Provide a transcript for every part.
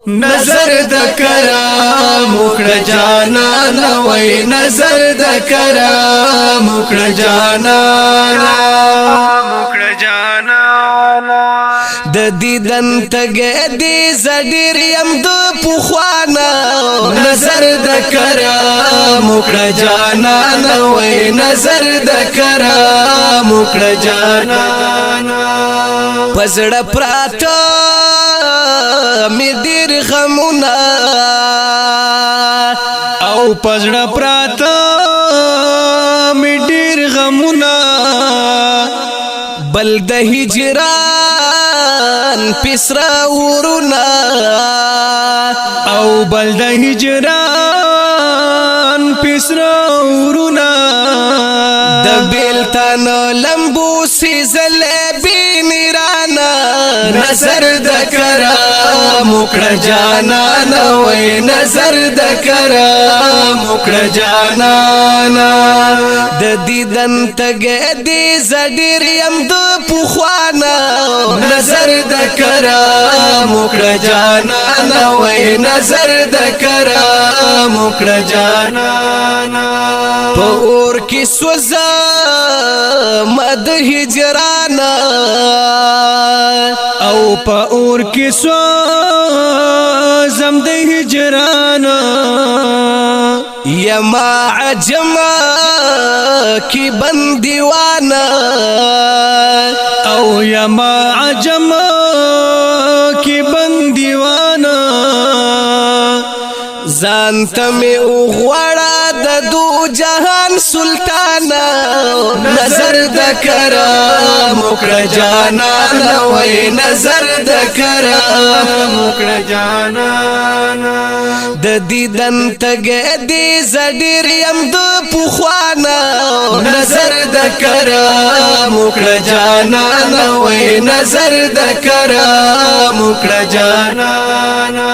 نظر د کرام وکړه جانانا وای نظر د کرام وکړه جانانا وکړه جانانا د دیدن تګ دې زډیر يم د پخوانا نظر د کرام وکړه جانانا وای نظر د کرام وکړه جانانا پزړه پراته می ډیر غمونه او پزړه پراته می ډیر غمونه بل د هجران پسرا ورونه او بل د هجران پسرا ورونه د بیلتان لمبو سیزل بینرانا نظر د کرام وکړه جانانا وای نظر د کرام وکړه جانانا د دیدن تګ دې زډیر يم د پخوانا نظر د کرام وکړه جانانا وای نظر د کرام وکړه جانانا په اور کې سوزا مد هجرانا او په اور کې سوزم د هجران یما عجما کی بندیوانا او یما عجما کی بندیوانا ځانته مې وغواړه د دو جهان سلطانا نظر د کرام وکړه جانانا وای نظر د کرام وکړه جانانا د دیدن تګ دې زډیر يم د پخوانا نظر د کرام وکړه جانانا وای نظر د کرام وکړه جانانا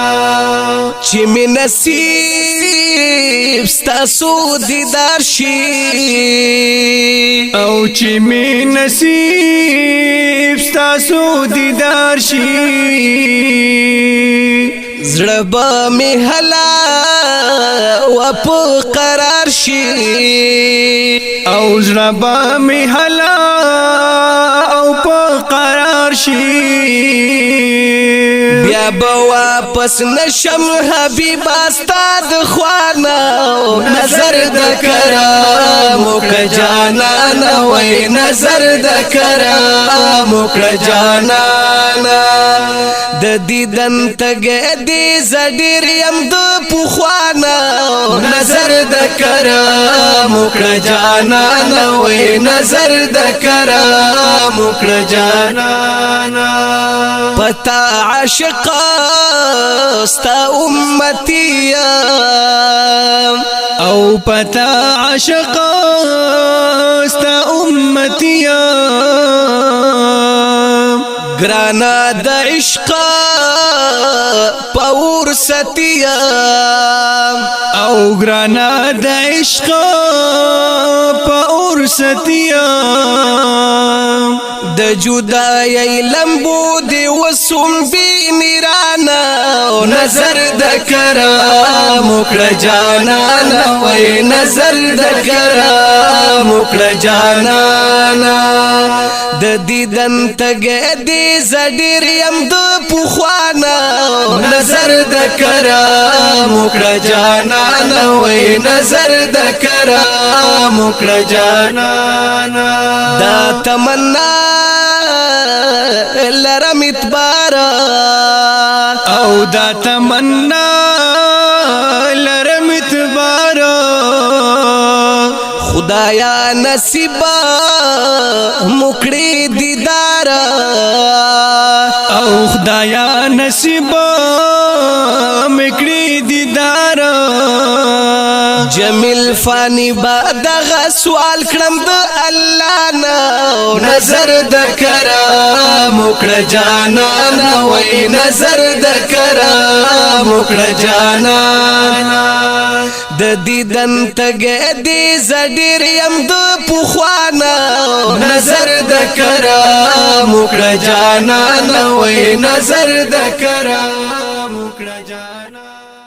چې می نصیب ستاسو دیدار شي او چې می نصیب ستاسو دیدار شي زړه به می هلا و په قرار شي او زړه به می هلا او په قرار شي بیا به واپس نشم حبیب استاد خوانا نظر د کرام وکړه جانانا وای نظر د کرام وکړه جانانا د دیدن تګ دې زډیر يم د پخوانا نظر د کرام وکړه جانانا وای نظر د کرام وکړه جانانا پتا عاشق ستا امتی او پتا عاشق ستا امتی گرانا د عشق پور ستیا او گرانا د عشق پور ستیا د جدای لمبو دی وسوم بینرانا نظر د کرام وکړه جانانا وای نظر د کرام وکړه جانانا د دیدن تګ دې زډیر يم د پخوانا نظر د کرام وکړه جانانا وای نظر د کرام وکړه جانانا دا تمنا لرم اتبارا او دا تمنا لرم اتبارا خدایا نصیبا مکړی دیدار او خدایا نصیبا مکړی دیدار جمیل فانی بعد سوال کړم د الله نه نظر د کرام وکړه جانانا وای نظر د کرام وکړه جانانا د دیدن تګ دې زډیر يم د پخوانا نظر د کرام وکړه جانانا وای نظر د کرام وکړه جانا